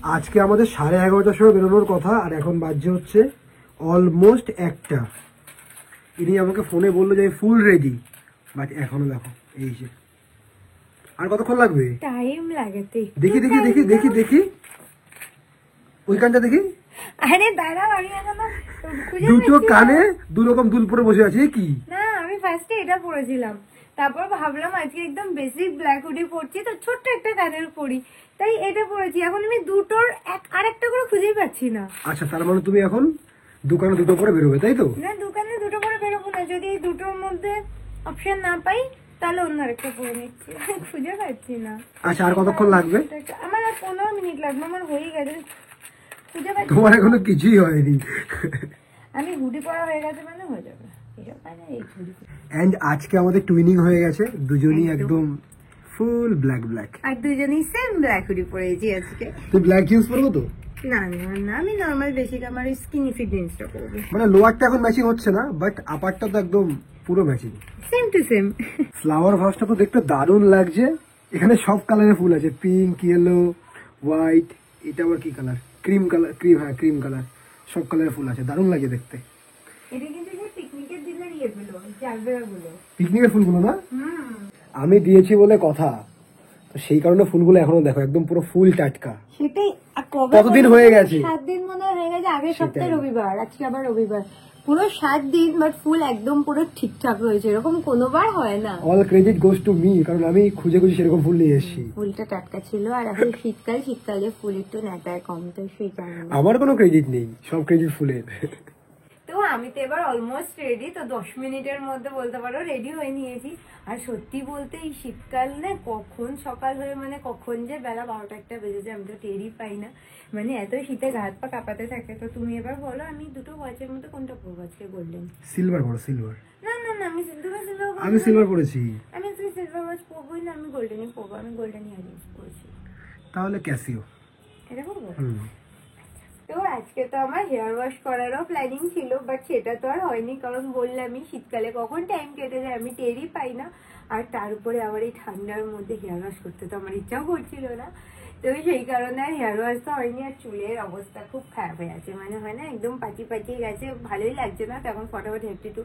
আজকে আমাদের 11:30টার সময় বেরোনোর কথা, আর এখন বাজছে হচ্ছে অলমোস্ট 1টা। ইনি আমাকে ফোনে বললো যে ফুল রেডি, বাট এখনো দেখো এই যে। আর কতক্ষণ লাগবে? টাইম লাগাতে। দেখি দেখি দেখি দেখি দেখি ওইখানটা দেখি। আরে দাঁড়াও, আমি এখন দুটো কানে দু রকম দুল পরে বসে আছে কি? না, আমি ফার্স্টে এটা পরেছিলাম, তারপর ভাবলাম আজকে একদম বেসিক ব্ল্যাক হুডি পরছি, তো ছোট্ট একটা কানের পরি, তাই এটা পরেছি। এখন আমি দুটোর আরেকটা করে খুঁজেই পাচ্ছি না। আচ্ছা, তার মানে তুমি এখন দোকানে দুটো পরে বেরোবে, তাই তো? না, দোকানে দুটো পরে বেরোবো না, যদি এই দুটোর মধ্যে অপশন না পাই তাহলে অন্য আরেকটা পরে নিচ্ছি, খুঁজে পাচ্ছি না। আচ্ছা, আর কতক্ষণ লাগবে? আমার আর 15 মিনিট লাগবে, আমার হয়ে গেছে, খুঁজে পাচ্ছি। তোমার এখনো কিছুই হয়নি। আমি হুডি পরা হয়ে গেছে মানে হয়ে যাবে। এন্ড আজকে আমাদের টুইনিং হয়ে গেছে, দুজনই একদম ফুল ব্ল্যাক ব্ল্যাক, আর দুজনেই সেম ব্ল্যাক হুডি পরেছি আজকে। তুই ব্ল্যাক জিন্স পরবো তো? না না না, আমি নরমাল বেসিক আমার স্কিনি ফিট জিন্সটা পরবো। মানে লোয়ারটা এখন ম্যাচিং হচ্ছে না, বাট আপারটা তো একদম পুরো matching, same to same. Flower ভাসটা তো দেখতে দারুণ লাগছে। এখানে সব কালারের ফুল আছে, পিঙ্ক, ইয়েলো, হোয়াইট, এটা আবার কি কালার? ক্রিম কালার, হ্যাঁ ক্রিম কালার, সব কালারের ফুল আছে, দারুণ লাগে দেখতে। এটা কিন্তু পিকনিকের দিনের ইয়েগুলো, জারবেরাগুলো, পিকনিকের ফুলগুলো না? আমি দিয়েছি বলে কথা, তো সেই কারণে ফুলগুলো এখনো দেখো একদম পুরো ফুল টাটকা। সেটাই। কতদিন হয়ে গেছে? 7 দিন মনে হয়ে গেছে, আগের সপ্তাহে রবিবার, আজকে আবার রবিবার, পুরো 7 দিন, বাট ফুল একদম পুরো ঠিকঠাক রয়েছে, এরকম কোনোবার হয় না। All credit goes to me, কারণ আমি খুঁজে খুঁজে সেরকম ফুল নিয়ে এসেছি। ফুলটা টাটকা ছিল, আর এখন শীতকালে ফুল একটু নেতায় কম, তো সেই কারণে আমার কোনো ক্রেডিট নেই, সব ক্রেডিট ফুলের। তো আমি তো এবার অলমোস্ট রেডি, তো 10 মিনিটের মধ্যে বলতে পারো রেডি হয়ে নিয়েছি। আর সত্যি বলতে এই শীতকাল না, কখন সকাল হয়ে মানে কখন যে বেলা 12টা বেজে যায় আমি তো টেরই পাই না, মানে এত শীতে গা হাত পা কাঁপাতে থাকে। তো তুমি এবার বলো, আমি দুটো ওয়াচের মধ্যে কোনটা পরবো আজকে? গোল্ডেন? সিলভার পরো, সিলভার। না না না, আমি সিলভার পরেছি। আমি সিলভার ওয়াচ পরবোই না, আমি গোল্ডেনই পরবো, আমি গোল্ডেন ইয়ারিংস পরছি। তাহলে ক্যাসিও এটা পরবো। তো আজকে তো আমার হেয়ার ওয়াশ করারও প্ল্যানিং ছিল, বাট সেটা তো আর হয়নি, কারণ বললামই শীতকালে কখন টাইম কেটে যায় আমি টেরই পাই না। আর তার উপরে আবার এই ঠান্ডার মধ্যে হেয়ার ওয়াশ করতে তো আমার ইচ্ছাও করছিল না, তো সেই কারণে আর হেয়ার ওয়াশ তো হয়নি। আর চুলের অবস্থা খুব খারাপ হয়ে আছে, মানে হয় না একদম পাচি পাচিয়ে গেছে, ভালোই লাগছে না। তখন ফটাফট হেয়ারটা একটু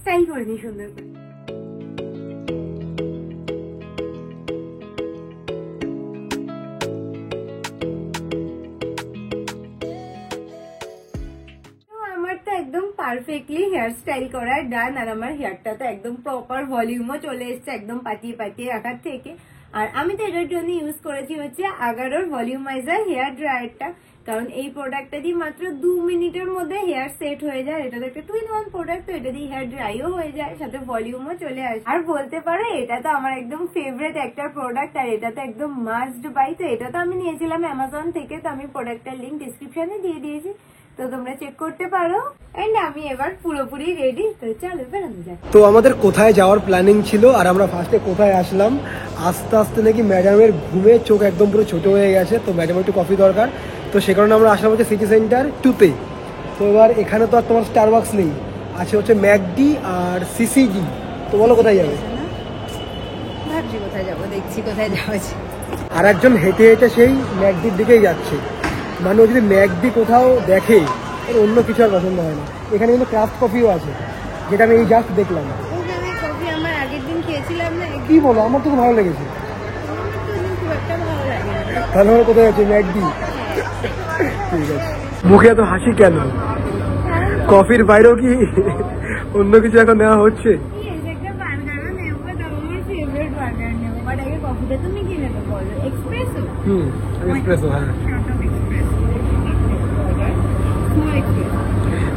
স্টাইল করে নিই সুন্দর করে। একদম পারফেক্টলি হেয়ার স্টাইল করা ডান, আর আমার হেয়ারটা তো একদম প্রপার ভলিউমও চলে এসছে, একদম পাতিয়ে পাতিয়ে রাখার থেকে। আর আমি তো এটার জন্য ইউজ করেছি হচ্ছে আগারোর ভলিউমাইজার হেয়ার ড্রায়ারটা, কারণ এই প্রোডাক্টটা দিয়ে মাত্র 2 মিনিটের মধ্যে হেয়ার সেট হয়ে যায়। এটা তো একটা 2-in-1 প্রোডাক্ট, তো এটা দিয়ে হেয়ার ড্রাইও হয়ে যায়, সাথে ভলিউমও চলে আসে। আর বলতে পারো এটা তো আমার একদম ফেভারিট একটা প্রোডাক্ট, আর এটা তো একদম মাস্ট বাই। তো এটা তো আমি নিয়েছিলাম অ্যামাজন থেকে, তো আমি প্রোডাক্টটার লিঙ্ক ডিসক্রিপশনে দিয়ে দিয়েছি, তো তোমরা চেক করতে পারো। এন্ড আমি এবার পুরোপুরি রেডি, তো চলো বেরোনো যাক। তো আমাদের কোথায় যাওয়ার প্ল্যানিং ছিল, আর আমরা ফার্স্টে কোথায় আসলাম, আস্তে আস্তে নাকি ম্যাডামের ঘুমে চোখ একদম পুরো ছোট হয়ে গেছে, তো ম্যাডামের একটু কফি দরকার, তো সে কারণে আমরা আসলাম হচ্ছে সিটি সেন্টার 2-তে। তো এবার এখানে তো আর তোমার স্টারবাকস নেই, আছে হচ্ছে ম্যাকডি আর সিসিডি। তো বলো কোথায় যাবে? ভাবছি কোথায় যাবো, দেখছি কোথায় যাওয়া যায়। আর একজন হেঁটে হেঁটে সেই ম্যাকডির দিকেই যাচ্ছে, মানে ও যদি ম্যাকডি কোথাও দেখে ওর অন্য কিছু আর পছন্দ হয় না। এখানে কিন্তু ক্রাফট কফিও আছে, যেটা আমি এই জাস্ট দেখলাম। কফি আমার আগের দিন খেয়েছিলাম না, কি বলো, আমার তো খুব ভালো লেগেছে। খুব একটা ভালো লাগে না। তাহলে আমরা কোথায় যাচ্ছি? ম্যাকডি। ঠিক আছে। মুখে এত হাসি কেন? কফির বাইরেও কি অন্য কিছু এখন নেওয়া হচ্ছে?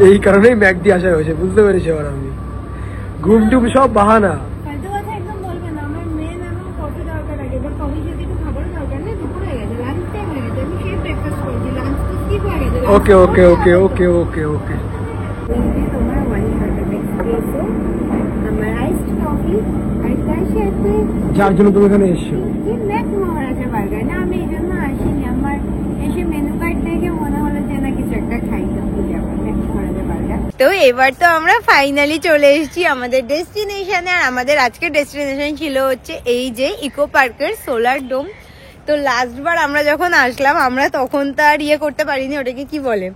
এই কারণেই ম্যাকডি আসা হয়েছে, বুঝতে পেরেছি। এবার আমি ঘুম টুম সব বাহানা। ওকে ওকে ওকে ওকে ওকে ওকে। যার জন্য তুমি এখানে এসছো? আমি এই জন্য আসিনি, আমার এসে মেনু কার্ড দেখে মনে হলো যে না কিছু একটা খাইতে। তো এবার তো আমরা ফাইনালি চলে এসেছি আমাদের ডেস্টিনেশনে, আর আমাদের আজকের ডেস্টিনেশন ছিল হচ্ছে এই যে ইকো পার্কের সোলার ডোম। তো লাস্টবার আমরা যখন আসলাম আমরা তখন তো আর ইয়ে করতে পারিনি, ওটাকে কি বলে,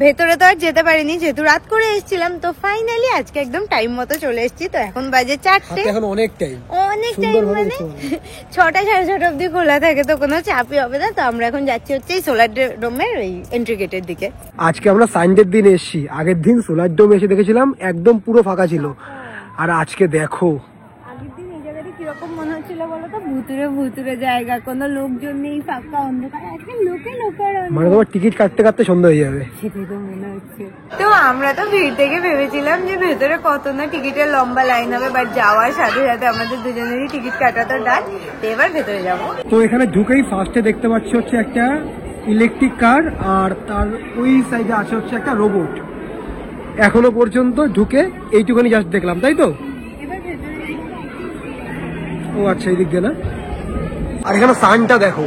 ভেতরে তো আর যেতে পারিনি যেহেতু রাত করে এসেছিলাম। তো ফাইনালি আজকে একদম টাইম মতো চলে এসেছি। তো এখন বাজে 4টে, এখন অনেক টাইম মানে 6টা 6:30 অব্দি খোলা থাকে, তো কোনো চাপই হবে না। তো আমরা এখন যাচ্ছি হচ্ছে এই সোলার ডোমের ওই এন্ট্রি গেটের দিকে। আজকে আমরা সানডের দিন এসেছি, আগের দিন সোলার ডোম এসে দেখেছিলাম একদম পুরো ফাঁকা ছিল, আর আজকে দেখো আগের দিন এই জায়গাটা কিরকম মনে হচ্ছিল বলতো, ভুতুরে ভুতুরে জায়গা, কোনো লোকজন নেই, ফাঁকা অন্ধকার, আজকে লোকে লোকার, মানে তোমার টিকিট কাটতে কাটতে সন্ধ্যা হয়ে যাবে, সেটাই তো মনে হচ্ছে। তো আমরা তো ভিড় থেকে ভেবেছিলাম যে ভেতরে কত না টিকিটের লম্বা লাইন হবে, বাট যাওয়ার সাথে সাথে আমাদের দুজনেরই টিকিট কাটা তো ডান। তো এবার ভেতরে যাবো। তো এখানে ঢুকেই ফার্স্টে দেখতে পাচ্ছি হচ্ছে একটা ইলেকট্রিক কার, আর তার ওই সাইডে আছে হচ্ছে একটা রোবট। এখনো পর্যন্ত ঢুকে এইটুখানি জাস্ট দেখলাম, তাই তো? ও আচ্ছা, এই দিক দিয়ে না। আর এখানে সানটা দেখো,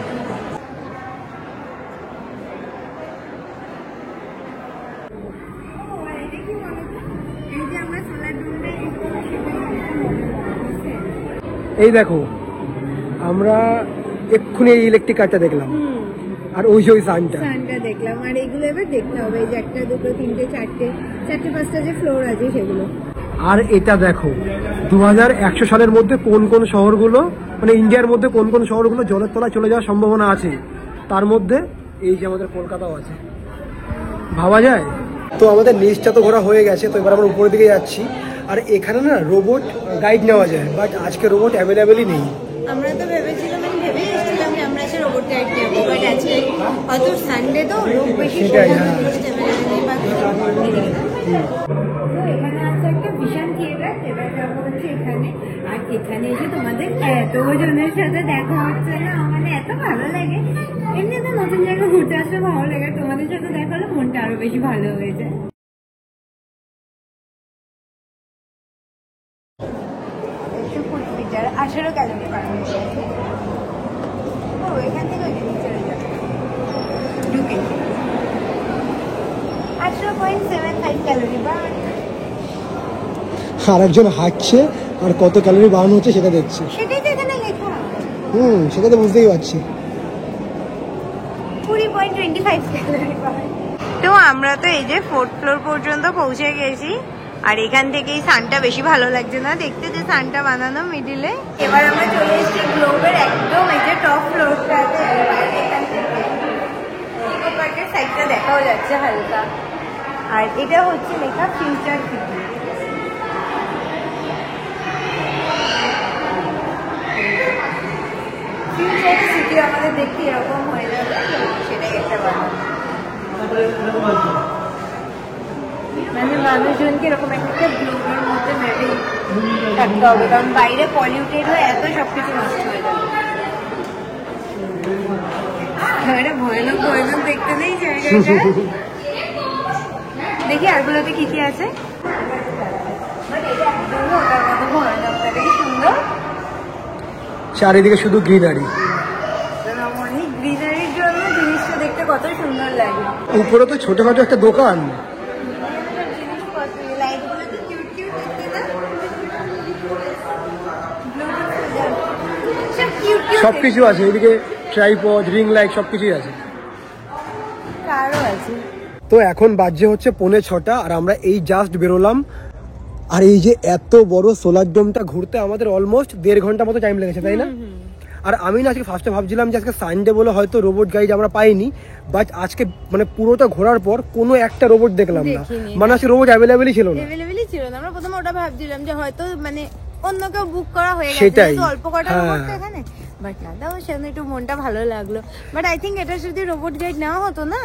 এই দেখো আমরা এক্ষুনি এই ইলেকট্রিক কারটা দেখলাম, আর ওই যে ওই সানটা দেখলাম। আর এগুলো এবার দেখতে হবে, এই যে 1, 2, 3, 4, 5টা যে ফ্লোর আছে সেগুলো। আর এটা দেখো 2100 সালের মধ্যে কোন কোন শহরগুলো, মানে ইন্ডিয়ার মধ্যে কোন কোন শহরগুলো জলের তলায় চলে যাওয়ার সম্ভাবনা আছে, তার মধ্যে এই যে আমাদের কলকাতাও আছে। ভাবা যায়। তো আমাদের নিচটা তো ঘোরা হয়ে গেছে, তো এবার আমরা উপরের দিকে যাচ্ছি। আর এখানে না রোবট গাইড নেওয়া যায়, বাট আজকে রোবট অ্যাভেলেবেলই নেই। আমরা তো ভেবেছিলাম, ভেবেই এসেছিলাম যে আমরা এসে রোবট গাইড নেবো, বাট আজকে হয়তো সানডে তো লোক বেশি, সেটাই, হ্যাঁ। এখানে আছে একটা বিশাল থিয়েটার, এবার যাবো হচ্ছে এখানে। আর এখানে এসে তোমাদের এত জনের সাথে দেখা হচ্ছে না, মানে এত ভালো লাগে। এমনি তো নতুন জায়গায় ঘুরতে আসতে ভালো লাগে, তোমাদের সাথে দেখা হলে মনটা আরো বেশি ভালো হয়ে যায়। 18 ক্যালোরি পার মিনিট। ও এখান থেকে ওই দিকে চলে যাবে, ঢুকে 18.75 ক্যালোরি বার্ন। আর একজন হাঁটছে আর কত ক্যালোরি বার্ন হচ্ছে সেটা দেখছে। সেটাই তো এখানে লেখা। সেটা তো বুঝতেই পারছি। 20.25 ক্যালোরি বার্ন। তো আমরা তো এই যে 4th ফ্লোর পর্যন্ত পৌঁছে গেছি। আর এখান থেকেই সানটা বেশি ভালো লাগছে না দেখতে, যে সানটা বানানো মিডিলে। এবার আমরা চলে এসেছি গ্লোবের একদম এই যে টপ ফ্লোরটাতে। এখান থেকে ইকো পার্কের সাইডটা দেখাও যাচ্ছে হালকা। আর এটা হচ্ছে লেখা ফিউচার সিটি। ফিউচার সিটি আমাদের দেখতে এরকম হয়ে যাবে, সেটাই একটা বানানো। মানে মানুষজনকে এরকম একটা গ্লোবের মধ্যে ভেবেই থাকতে হবে, কারণ বাইরে পলিউটেড হয়ে এত সবকিছু নষ্ট হয়ে যাবে। ভয়ানক ভয়ানক দেখতে নেই জায়গাটা। দেখি আরগুলোতে কি কি আছে। ওটার মতো ভয়ানক, দেখি সুন্দর। চারিদিকে শুধু গ্রিনারি, অনেক গ্রিনারির জন্য জিনিসটা দেখতে কত সুন্দর লাগে। উপরে তো ছোটখাটো একটা দোকান। সবকিছু আছে এদিকে, ট্রাইপড, রিং লাইট সবকিছুই আছে। তো এখন বাজে হচ্ছে 5:45, আর আমরা এই জাস্ট বেরোলাম। আর এই যে এত বড় সোলার ডোমটা ঘুরতে আমাদের অলমোস্ট 1.5 ঘন্টা মতো টাইম লেগেছে, তাই না? আর আমি না আজকে ফার্স্টে ভাবছিলাম যে আজকে সানডে বলে হয়তো রোবট গাইড আমরা পাইনি, বাট আজকে মানে পুরোটা ঘোরার পর কোনো একটা রোবট দেখলাম না, মানে আজকে রোবট অ্যাভেলেবেলই ছিল না। আমরা প্রথমে ওটা ভাবছিলাম যে হয়তো মানে অন্য কেউ বুক করা হয়ে গেছে, সেটাই, অল্প কটা রোবট এখানে। বাট না, তাও সেখানে একটু মনটা ভালো লাগলো। বাট আই থিঙ্ক এটা যদি রোবট গাইড নেওয়া হতো না,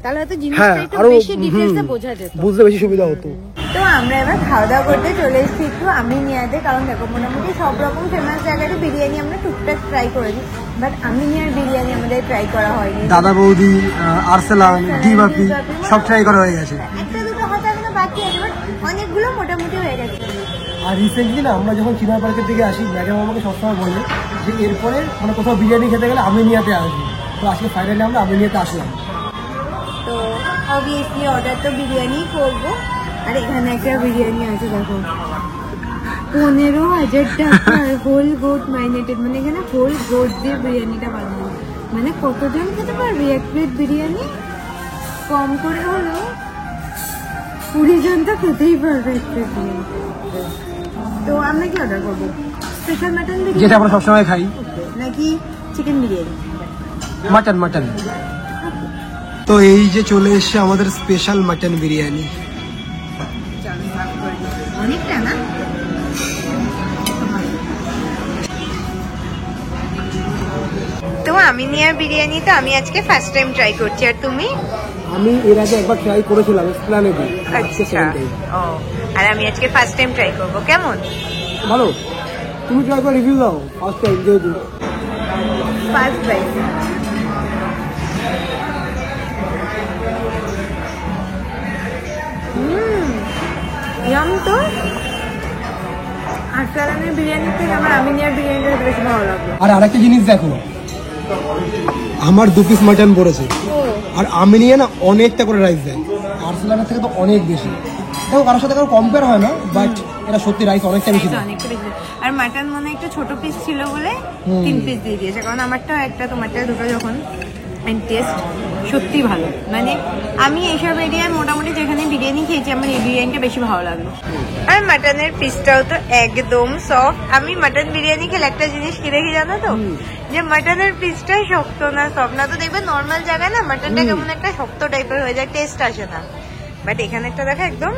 তাহলে হয়তো জিনিসটা একটু বেশি ডিটেইলসে বোঝা যেত, বুঝতে বেশি সুবিধা হতো। তো আমরা এবার খাওয়া দাওয়া করতে চলে এসেছি একটু আমিনিয়াতে, কারণ দেখো মোটামুটি সব রকম ফেমাস জায়গায় বিরিয়ানি আমরা টুকটাক ট্রাই করেছি, বাট আমিনিয়ার বিরিয়ানি আমাদের ট্রাই করা হয়নি। দাদা বৌদি, আরসালান, ডিবাপি সব ট্রাই করা হয়ে গেছে। একটা দুটো হয়তো এখনো বাকি আছে, বাট অনেকগুলো মোটামুটি হয়ে গেছে। আর রিসেন্টলি না আমরা যখন চিনা পার্কের দিকে আসি, ম্যাডাম আমাকে সবসময় বলে যে এরপরে মানে কোথাও বিরিয়ানি খেতে গেলে আমিনিয়াতে আসবি। তো আজকে ফাইনালি আমরা আমিনিয়াতে আসলাম। তো অবভিয়াসলি অর্ডার তো বিরিয়ানি করবো। আর এখানে একটা বিরিয়ানি আছে দেখো, 15,000 টাকা হোল গোট ম্যারিনেটেড, মানে এখানে হোল গোট দিয়ে বিরিয়ানিটা বানানো। মানে কতজন খেতে পারবে এক প্লেট বিরিয়ানি? কম করে হলেও 20 জন তো খেতেই পারবে এক প্লেট বিরিয়ানি। তো আমরা কি অর্ডার করবো? স্পেশাল মাটন যেটা বিরিয়ানি আমরা সবসময় খাই। নাকি চিকেন বিরিয়ানি? Mutton mutton. তো এই যে চলে এসছে আমাদের স্পেশাল মাটন বিরিয়ানি। অনেকটা না? তো আমিনিয়া বিরিয়ানি তো আমি আজকে ফার্স্ট টাইম ট্রাই করছি, আর তুমি? আমি এর আগে একবার ট্রাই করেছিলাম এসপ্ল্যানেডে। আচ্ছা, ও, আর আমি আজকে ফার্স্ট টাইম ট্রাই করব। কেমন? ভালো। তুমি ট্রাই করে রিভিউ দাও ফার্স্ট টাইম যেহেতু। First bite. ইয়াম তো। আরসালানের বিরিয়ানি থেকে আমার আমিনিয়ার বিরিয়ানিটা বেশি ভালো লাগলো। আর আরেকটা জিনিস দেখো, আমার 2 পিস মাটন পড়েছে, আর আমিনিয়া না অনেকটা করে রাইস দেয়, আরসালানের থেকে তো অনেক বেশি। দেখো কারোর সাথে কারো কম্পেয়ার হয় না, বাট এটা সত্যি রাইস অনেকটা বেশি দেয়। অনেকটা বেশি। আর মাটন মনে একটু ছোট পিস ছিল বলে 3 পিস দিয়ে দিয়েছে, কারণ আমারটা একটা তোমারটা দুটো যখন। টেস্ট সত্যি ভালো, মানে আমি এইসব এরিয়ায় মোটামুটি যেখানে বিরিয়ানি খেয়েছি আমার এই বিরিয়ানিটা বেশি ভালো লাগলো। আর মাটনের পিসটাও তো একদম সফট। আমি মাটন বিরিয়ানি খেলে একটা জিনিস কি দেখি জানো তো, যে মাটনের পিসটা শক্ত না সফট না। তো দেখবে নর্মাল জায়গায় না মাটনটা কেমন একটা শক্ত টাইপের হয়ে যায়, টেস্ট আসে না। বাট এখানে একটা দেখো একদম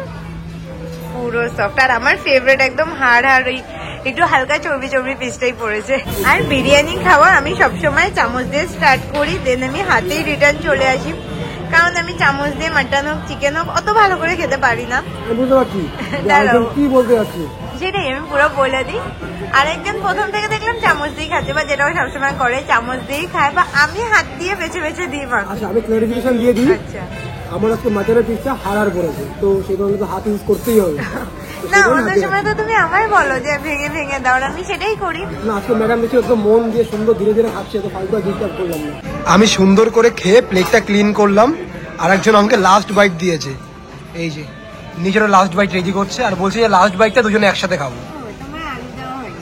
পুরো সফট। আর আমার ফেভারিট একদম হাড় ওই একটু হালকা চর্বি চর্বি পিসটাই পড়েছে। আর বিরিয়ানি খাওয়া আমি সবসময় চামচ দিয়ে স্টার্ট করি, দেন আমি হাতেই রিটার্ন চলে আসি, কারণ আমি চামচ দিয়ে মাটন হোক চিকেন হোক অত ভালো করে খেতে পারি না। বুঝতে পারছি কি বলতে যাচ্ছি, সেটাই আমি পুরো বলে দিই। আরেকজন প্রথম থেকে দেখলাম চামচ দিয়ে খাচ্ছে, বা যেটা সবসময় করে চামচ দিয়েই খায়, বা আমি হাত দিয়ে বেছে বেছে দিই মাছ। আচ্ছা আমি ক্লারিফিকেশন দিয়ে দিই। আচ্ছা, আমার আজকে মাটনের পিসটা হাড় পড়েছে, তো সেই কারণে তো হাত ইউজ করতেই হবে। না অন্য সময় তো তুমি আমায় বলো যে ভেঙে ভেঙে দাও, আমি সেটাই করি। না আজকে ম্যাডাম দেখছি একদম মন দিয়ে সুন্দর ধীরে ধীরে খাচ্ছে, তো ফালতু ডিস্টার্ব করলাম না। আমি সুন্দর করে খেয়ে প্লেটটা ক্লিন করলাম, আর একজন আমাকে লাস্ট বাইট দিয়েছে। এই যে নিজেরও লাস্ট বাইট রেডি করছে, আর বলছে যে লাস্ট বাইটটা দুজনে একসাথে খাবো। তোমার আলু দেওয়া হয়।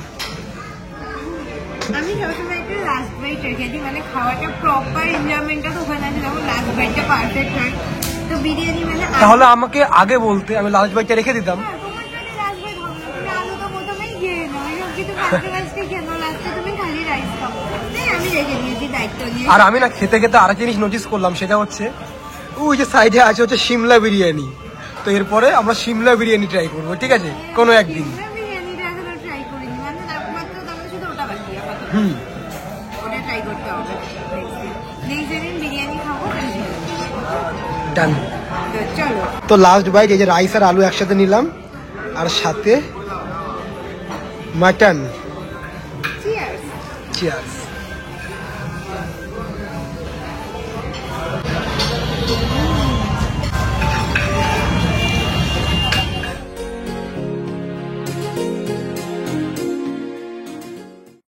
আমি সবসময় একটা লাস্ট বাইট রেখে দিই, মানে খাওয়াটা প্রপার এনজয়মেন্টটা তো ওখানে আছে, যখন লাস্ট বাইটটা পারফেক্ট হয়। তো বিরিয়ানি মানে তাহলে আমাকে আগে বলতে, আমি লাস্ট বাইটটা রেখে দিতাম। তোমার জন্য লাস্ট বাইট হবে না, তুমি আলু তো প্রথমেই খেয়ে নাও, সব কিছু ফার্স্টে ফার্স্টে খেয়ে নাও, লাস্টে তুমি খালি রাইস খাও। তাই আমি রেখে নিয়েছি দায়িত্ব নিয়ে। আর আমি না খেতে খেতে আরেক জিনিস নোটিস করলাম, সেটা হচ্ছে ওই যে সাইডে আছে হচ্ছে সিমলা বিরিয়ানি। তো এরপরে আমরা সিমলা বিরিয়ানি ট্রাই করবো, ঠিক আছে কোনো একদিন। বিরিয়ানিটা এখনো ট্রাই করিনি, মানে একমাত্র তোমার শুধু ওটা বাকি আপাতত। হুম, ওটা ট্রাই করতে হবে নেক্সট দিন বিরিয়ানি খাবো। ডান। তো চলো। তো লাস্ট বাইট এই যে রাইস আর আলু একসাথে নিলাম, আর সাথে মাটন। চিয়ার্স। চিয়ার্স।